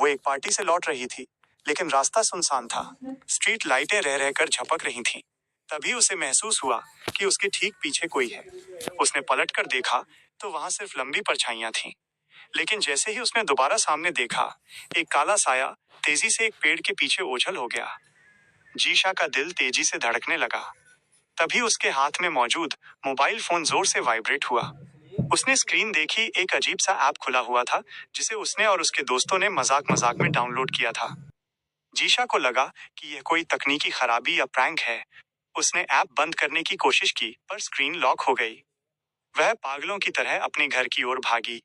वो एक पार्टी से लौट रही थी, लेकिन रास्ता सुनसान था। स्ट्रीट लाइटें रह रहकर झपक रही थीं। तभी उसे महसूस हुआ कि उसके ठीक पीछे कोई है। उसने पलट कर देखा तो वहां सिर्फ लंबी परछाइयां थीं। लेकिन जैसे ही उसने दोबारा सामने देखा, एक काला साया तेजी से एक पेड़ के पीछे ओझल हो गया। जीशा का दिल तेजी से धड़कने लगा। तभी उसके हाथ में मौजूद मोबाइल फोन जोर से वाइब्रेट हुआ। उसने स्क्रीन देखी, एक अजीब सा ऐप खुला हुआ था जिसे उसने और उसके दोस्तों ने मजाक मजाक में डाउनलोड किया था। जीशा को लगा कि यह कोई तकनीकी खराबी या प्रैंक है। उसने ऐप बंद करने की कोशिश की, पर स्क्रीन लॉक हो गई। वह पागलों की तरह अपने घर की ओर भागी।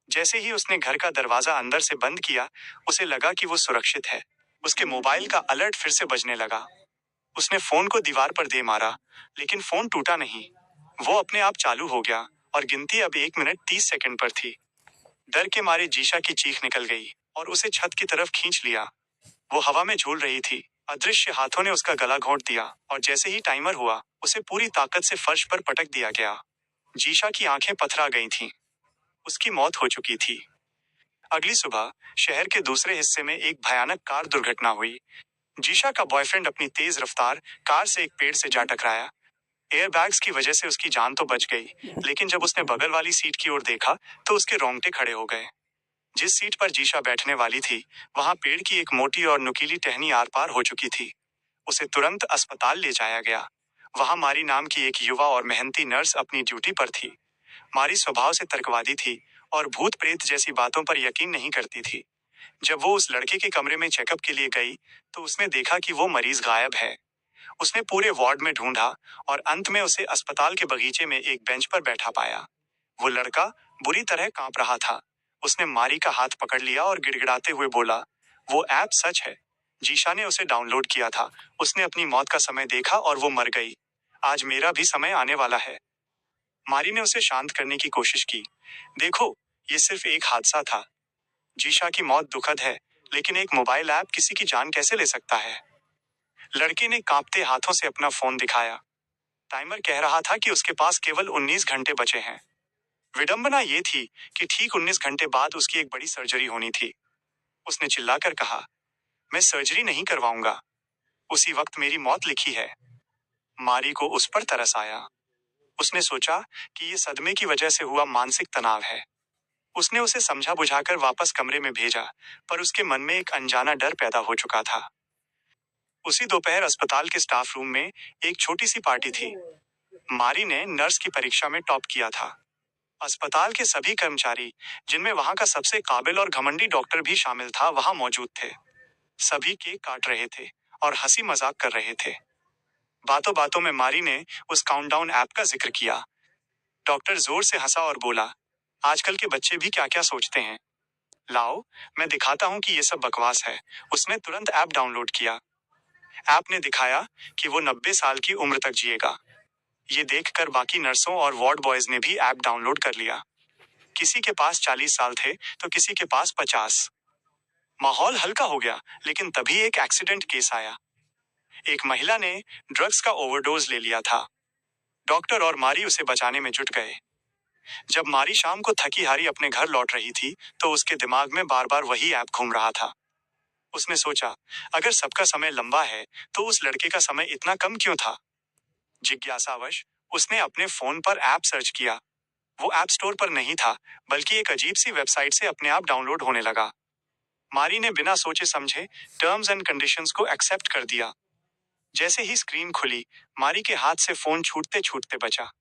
जैसे ही उसने घर का दरवाजा अंदर से बंद किया, उसे लगा कि वो सुरक्षित है। उसके मोबाइल का अलर्ट फिर से बजने लगा। उसने फोन को दीवार पर दे मारा, लेकिन फोन टूटा नहीं। वो अपने आप चालू हो गया और गिनती अब 1 मिनट 30 सेकंड पर थी। डर के मारे जीशा की चीख निकल गई और उसे छत की तरफ खींच लिया। वो हवा में झूल रही थी। अदृश्य हाथों ने उसका गला घोंट दिया और जैसे ही टाइमर हुआ, उसे पूरी ताकत से फर्श पर पटक दिया गया। जीशा की आंखें पथरा गई थीं। उसकी मौत हो चुकी थी। अगली सुबह शहर के दूसरे हिस्से में एक भयानक कार दुर्घटना हुई। जीशा का बॉयफ्रेंड अपनी तेज रफ्तार कार से एक पेड़ से जा टकराया। एयरबैग्स की वजह से उसकी जान तो बच गई, लेकिन जब उसने बगल वाली सीट की ओर देखा तो उसके रोंगटे खड़े हो गए। जिस सीट पर जीशा बैठने वाली थी, वहां पेड़ की एक मोटी और नुकीली टहनी आर पार हो चुकी थी। उसे तुरंत अस्पताल ले जाया गया। वहां मारी नाम की एक युवा और मेहनती नर्स अपनी ड्यूटी पर थी। मारी स्वभाव से तर्कवादी थी और भूत प्रेत जैसी बातों पर यकीन नहीं करती थी। जब वो उस लड़के के कमरे में चेकअप के लिए गई, तो उसने देखा कि वो मरीज गायब है। उसने पूरे वार्ड में ढूंढा और अंत में उसे अस्पताल के बगीचे में एक बेंच पर बैठा पाया। वो लड़का बुरी तरह कांप रहा था। उसने मारी का हाथ पकड़ लिया और गिड़गिड़ाते हुए बोला, वो ऐप सच है। जीशा ने उसे डाउनलोड किया था। उसने अपनी मौत का समय देखा और वो मर गई। आज मेरा भी समय आने वाला है। मारी ने उसे शांत करने की कोशिश की। देखो, ये सिर्फ एक हादसा था। जीशा की मौत दुखद है, लेकिन एक मोबाइल ऐप किसी की जान कैसे ले सकता है? लड़के ने कांपते हाथों से अपना फोन दिखाया। टाइमर कह रहा था कि उसके पास केवल 19 घंटे बचे हैं। विडंबना ये थी कि ठीक 19 घंटे बाद उसकी एक बड़ी सर्जरी होनी थी। उसने चिल्लाकर कहा, मैं सर्जरी नहीं करवाऊंगा। उसी वक्त मेरी मौत लिखी है। मारी को उस पर तरस आया। उसने सोचा कि ये सदमे की वजह से हुआ मानसिक तनाव है। उसने उसे समझा बुझाकर वापस कमरे में भेजा, पर उसके मन में एक अनजाना डर पैदा हो चुका था। उसी दोपहर अस्पताल के स्टाफ रूम में एक छोटी सी पार्टी थी। मारी ने नर्स की परीक्षा में टॉप किया था। अस्पताल के सभी कर्मचारी, जिनमें वहां का सबसे काबिल और घमंडी डॉक्टर भी शामिल था, वहां मौजूद थे। सभी केक काट रहे थे और हंसी मजाक कर रहे थे। बातों बातों में मारी ने उस काउंटडाउन ऐप का जिक्र किया। डॉक्टर जोर से हंसा और बोला, आजकल के बच्चे भी क्या क्या सोचते हैं। लाओ, मैं दिखाता हूँ कि ये सब बकवास है। उसने तुरंत ऐप डाउनलोड किया। ऐप ने दिखाया कि वो 90 साल की उम्र तक जिएगा। ये देखकर बाकी नर्सों और वार्ड बॉयज ने भी ऐप डाउनलोड कर लिया। किसी के पास 40 साल थे तो किसी के पास 50। माहौल हल्का हो गया, लेकिन तभी एक एक्सीडेंट केस आया। एक महिला ने ड्रग्स का ओवरडोज ले लिया था। डॉक्टर और मारी उसे बचाने में जुट गए। जब मारी शाम को थकी हारी अपने घर लौट रही थी, तो उसके दिमाग में बार बार वही ऐप घूम रहा था। उसने सोचा, अगर सबका समय लंबा है, तो उस लड़के का समय इतना कम क्यों था? जिज्ञासावश उसने अपने फोन पर ऐप सर्च किया। वो ऐप स्टोर पर नहीं था, बल्कि एक अजीब सी वेबसाइट से अपने आप डाउनलोड होने लगा। मारी ने बिना सोचे समझे टर्म्स एंड कंडीशंस को एक्सेप्ट कर दिया। जैसे ही स्क्रीन खुली, मारी के हाथ से फोन छूटते छूटते बचा।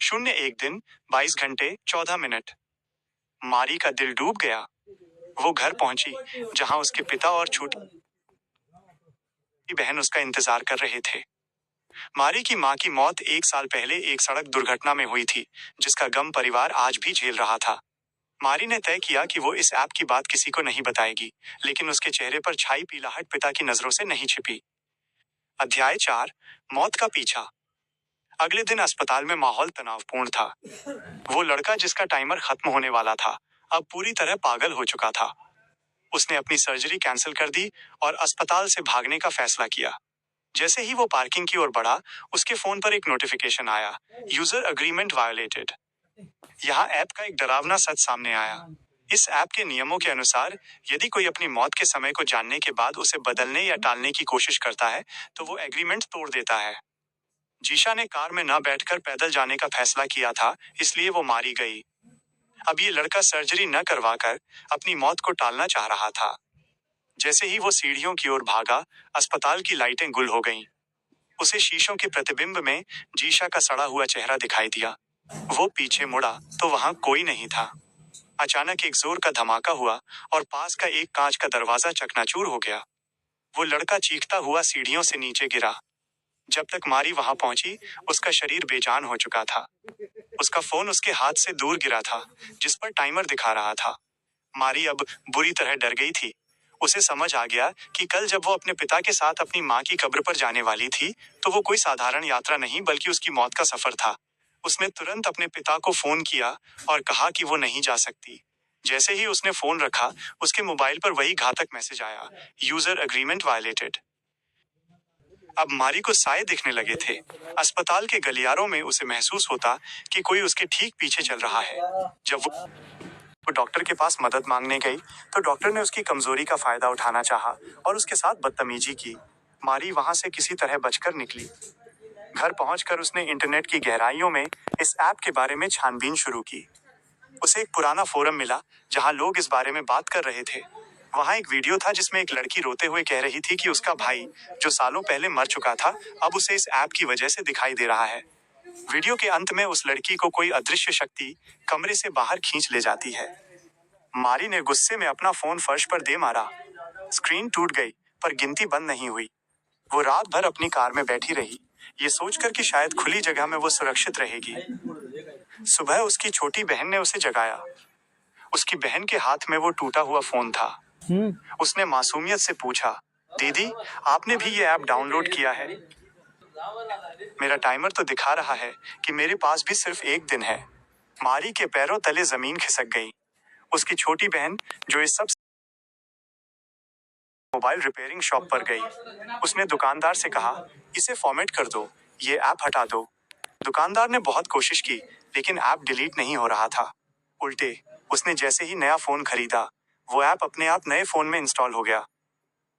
01 दिन 22 घंटे 14 मिनट। मारी का दिल डूब गया। वो घर पहुंची, जहां उसके पिता और छोटी बहन उसका इंतजार कर रहे थे। मारी की मां की मौत 1 साल पहले एक सड़क दुर्घटना में हुई थी, जिसका गम परिवार आज भी झेल रहा था। मारी ने तय किया कि वो इस ऐप की बात किसी को नहीं बताएगी, लेकिन उसके चेहरे पर छाई पीलाहट पिता की नजरों से नहीं छिपी। अध्याय 4, मौत का पीछा। अगले दिन अस्पताल में माहौल तनावपूर्ण था। वो लड़का जिसका टाइमर खत्म होने वाला था, अब पूरी तरह पागल हो चुका था। उसने अपनी सर्जरी कैंसिल कर दी और अस्पताल से भागने का फैसला किया। जैसे ही वो पार्किंग की ओर बढ़ा, उसके फोन पर एक नोटिफिकेशन आया, यूजर अग्रीमेंट वायोलेटेड। यहाँ ऐप का एक डरावना सच सामने आया। इस ऐप के नियमों के अनुसार यदि कोई अपनी मौत के समय को जानने के बाद उसे बदलने या टालने की कोशिश करता है तो वो एग्रीमेंट तोड़ देता है। जीशा ने कार में न बैठकर पैदल जाने का फैसला किया था, इसलिए वो मारी गई। अब ये लड़का सर्जरी न करवाकर अपनी मौत को टालना चाह रहा था। जैसे ही वो सीढ़ियों की ओर भागा, अस्पताल की लाइटें गुल हो गईं। उसे शीशों के प्रतिबिंब में जीशा का सड़ा हुआ चेहरा दिखाई दिया। वो पीछे मुड़ा तो वहां कोई नहीं था। अचानक एक जोर का धमाका हुआ और पास का एक कांच का दरवाजा चकनाचूर हो गया। वो लड़का चीखता हुआ सीढ़ियों से नीचे गिरा। जब तक मारी वहां पहुंची, उसका शरीर बेजान हो चुका था। उसका फोन उसके हाथ से दूर गिरा था, जिस पर टाइमर दिखा रहा था। मारी अब बुरी तरह डर गई थी। उसे समझ आ गया कि कल जब वो अपने पिता के साथ अपनी माँ की कब्र पर जाने वाली थी, तो वो कोई साधारण यात्रा नहीं बल्कि उसकी मौत का सफर था। उसने तुरंत अपने पिता को फोन किया और कहा कि वो नहीं जा सकती। जैसे ही उसने फोन रखा, उसके मोबाइल पर वही घातक मैसेज आया, यूजर एग्रीमेंट वायलेटेड। अब मारी को साए दिखने लगे थे। अस्पताल के गलियारों में उसे महसूस होता कि कोई उसके ठीक पीछे चल रहा है। जब वो डॉक्टर के पास मदद मांगने गई तो डॉक्टर ने उसकी कमजोरी का फायदा उठाना चाहा और उसके साथ बदतमीजी की। मारी वहां से किसी तरह बचकर निकली। घर पहुंचकर उसने इंटरनेट की गहराइयों में इस ऐप के बारे में छानबीन शुरू की। उसे एक पुराना फोरम मिला जहां लोग इस बारे में बात कर रहे थे। वहां एक वीडियो था जिसमें एक लड़की रोते हुए कह रही थी कि उसका भाई, जो सालों पहले मर चुका था, अब उसे इस ऐप की वजह से दिखाई दे रहा है। वीडियो के अंत में उस लड़की को कोई अदृश्य शक्ति कमरे से बाहर खींच ले जाती है। मारी ने गुस्से में अपना फोन फर्श पर दे मारा। स्क्रीन टूट गई, पर गिनती बंद नहीं हुई। वो रात भर अपनी कार में बैठी रही, ये सोचकर कि शायद खुली जगह में वो सुरक्षित रहेगी। सुबह उसकी छोटी बहन ने उसे जगाया। उसकी बहन के हाथ में वो टूटा हुआ फोन था। उसने मासूमियत से पूछा, दीदी, आपने भी ये ऐप डाउनलोड किया है? मेरा टाइमर तो दिखा रहा है कि मेरे पास भी सिर्फ एक दिन है। मारी के पैरों तले जमीन खिसक गई। उसकी छोटी बहन, जो इस सब मोबाइल रिपेयरिंग शॉप पर गई। उसने दुकानदार से कहा, इसे फॉर्मेट कर दो, ये ऐप हटा दो। दुकानदार ने बहुत कोशिश की, लेकिन ऐप डिलीट नहीं हो रहा था। उल्टे, उसने जैसे ही नया फोन खरीदा, वो ऐप अपने आप नए फोन में इंस्टॉल हो गया।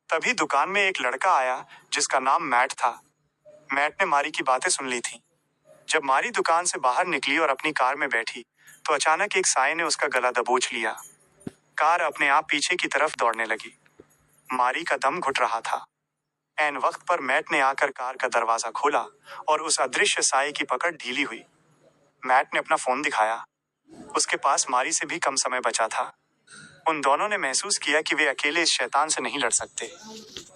तभी दुकान में एक लड़का आया जिसका नाम मैट था। मैट ने मारी की बातें सुन ली थी। जब मारी दुकान से बाहर निकली और अपनी कार में बैठी, तो अचानक एक साए ने उसका गला दबोच लिया। कार अपने आप पीछे की तरफ दौड़ने लगी। मारी का दम घुट रहा था। ऐन वक्त पर मैट ने आकर कार का दरवाजा खोला और उस अदृश्य साए की पकड़ ढीली हुई। मैट ने अपना फोन दिखाया। उसके पास मारी से भी कम समय बचा था। उन दोनों ने महसूस किया कि वे अकेले इस शैतान से नहीं लड़ सकते।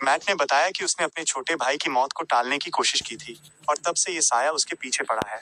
मैट ने बताया कि उसने अपने छोटे भाई की मौत को टालने की कोशिश की थी और तब से ये साया उसके पीछे पड़ा है।